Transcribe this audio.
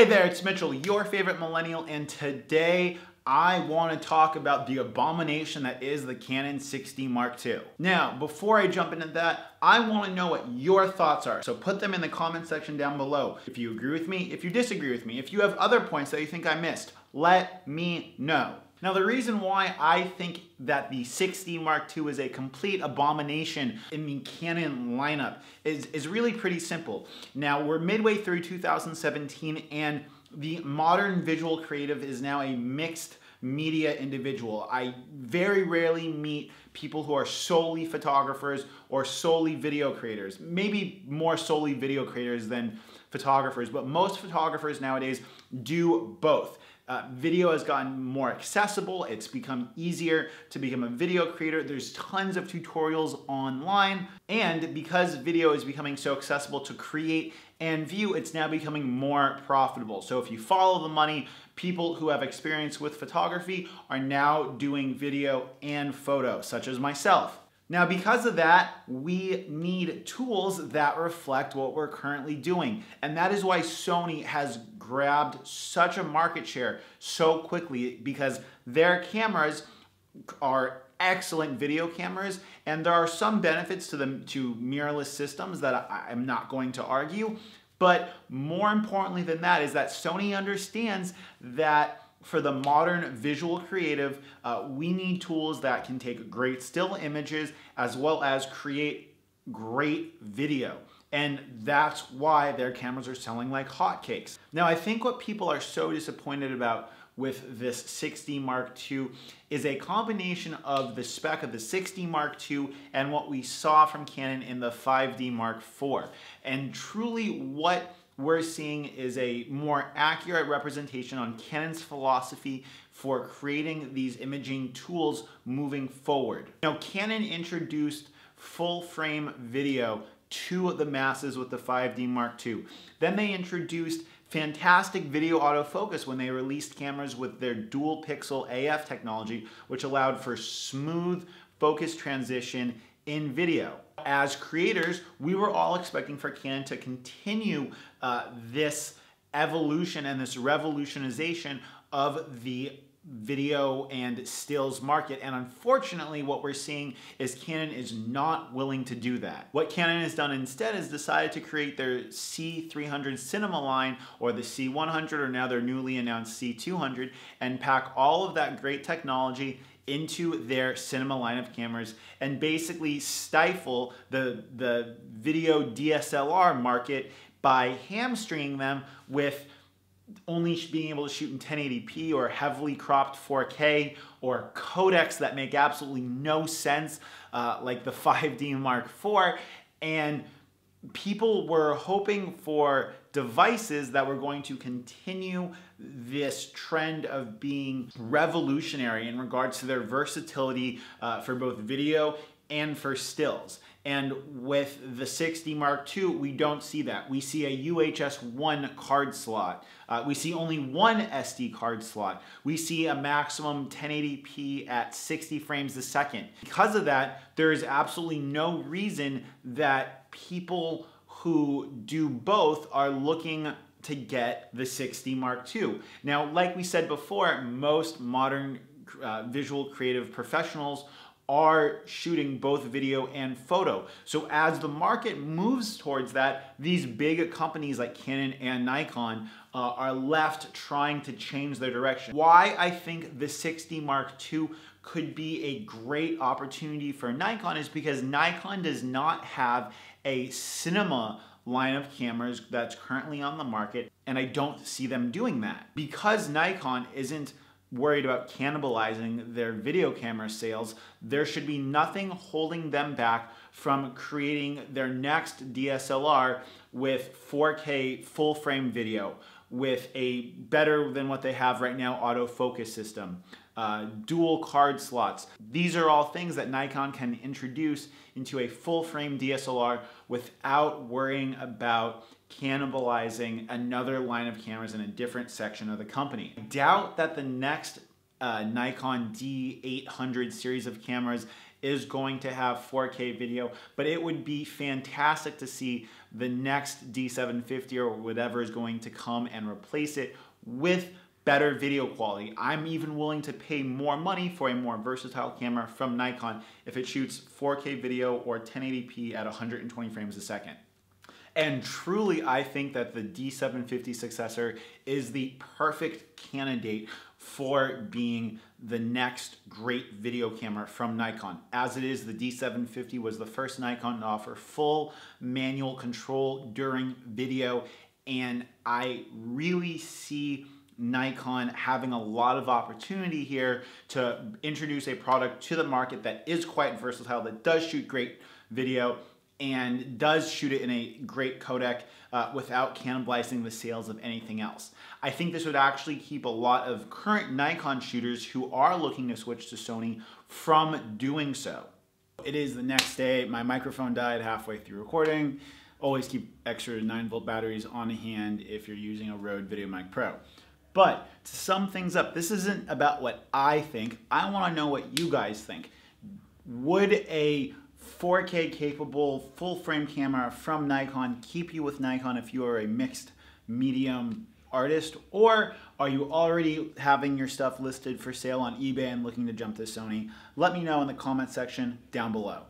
there, it's Mitchell, your favorite millennial, and today I want to talk about the abomination that is the Canon 6D Mark II. Now, before I jump into that, I want to know what your thoughts are. So put them in the comment section down below. If you agree with me, if you disagree with me, if you have other points that you think I missed, let me know. Now, the reason why I think that the 6D Mark II is a complete abomination in the Canon lineup is really pretty simple. Now, we're midway through 2017 and the modern visual creative is now a mixed media individual. I very rarely meet people who are solely photographers or solely video creators. Maybe more solely video creators than photographers, but most photographers nowadays do both. Video has gotten more accessible. It's become easier to become a video creator. There's tons of tutorials online. And because video is becoming so accessible to create and view, it's now becoming more profitable. So if you follow the money, people who have experience with photography are now doing video and photo, such as myself. Now, because of that, we need tools that reflect what we're currently doing. And that is why Sony has grabbed such a market share so quickly, because their cameras are excellent video cameras, and there are some benefits to them to mirrorless systems that I'm not going to argue. But more importantly than that is that Sony understands that for the modern visual creative, we need tools that can take great still images as well as create great video. And that's why their cameras are selling like hotcakes. Now, I think what people are so disappointed about with this 6D Mark II is a combination of the spec of the 6D Mark II and what we saw from Canon in the 5D Mark IV. And truly what we're seeing is a more accurate representation on Canon's philosophy for creating these imaging tools moving forward. Now, Canon introduced full frame video to the masses with the 5D Mark II. Then they introduced fantastic video autofocus when they released cameras with their dual pixel AF technology, which allowed for smooth focus transition in video. As creators, we were all expecting for Canon to continue this evolution and this revolutionization of the video and stills market, and unfortunately what we're seeing is Canon is not willing to do that. What Canon has done instead is decided to create their C300 cinema line, or the C100, or now their newly announced C200, and pack all of that great technology into their cinema line of cameras and basically stifle the video DSLR market by hamstringing them with only being able to shoot in 1080p or heavily cropped 4K or codecs that make absolutely no sense, like the 5D Mark IV. And people were hoping for devices that were going to continue this trend of being revolutionary in regards to their versatility for both video and for stills. And with the 6D Mark II, we don't see that. We see a UHS-1 card slot. We see only one SD card slot. We see a maximum 1080p at 60 frames a second. Because of that, there is absolutely no reason that people who do both are looking to get the 6D Mark II. Now, like we said before, most modern visual creative professionals are shooting both video and photo. So as the market moves towards that, these big companies like Canon and Nikon are left trying to change their direction. Why I think the 6D Mark II could be a great opportunity for Nikon is because Nikon does not have a cinema line of cameras that's currently on the market, and I don't see them doing that. Because Nikon isn't worried about cannibalizing their video camera sales, there should be nothing holding them back from creating their next DSLR with 4K full frame video, with a better than what they have right now autofocus system, dual card slots. These are all things that Nikon can introduce into a full frame DSLR without worrying about cannibalizing another line of cameras in a different section of the company. I doubt that the next Nikon D800 series of cameras is going to have 4K video, but it would be fantastic to see the next D750 or whatever is going to come and replace it with better video quality. I'm even willing to pay more money for a more versatile camera from Nikon if it shoots 4K video or 1080p at 120 frames a second. And truly, I think that the D750 successor is the perfect candidate for being the next great video camera from Nikon. As it is, the D750 was the first Nikon to offer full manual control during video, and I really see Nikon having a lot of opportunity here to introduce a product to the market that is quite versatile, that does shoot great video, and does shoot it in a great codec without cannibalizing the sales of anything else. I think this would actually keep a lot of current Nikon shooters who are looking to switch to Sony from doing so. It is the next day. My microphone died halfway through recording. Always keep extra 9-volt batteries on hand if you're using a Rode VideoMic Pro. But to sum things up, this isn't about what I think. I want to know what you guys think. Would a 4K capable full frame camera from Nikon keep you with Nikon if you are a mixed medium artist, or are you already having your stuff listed for sale on eBay and looking to jump to Sony? Let me know in the comment section down below.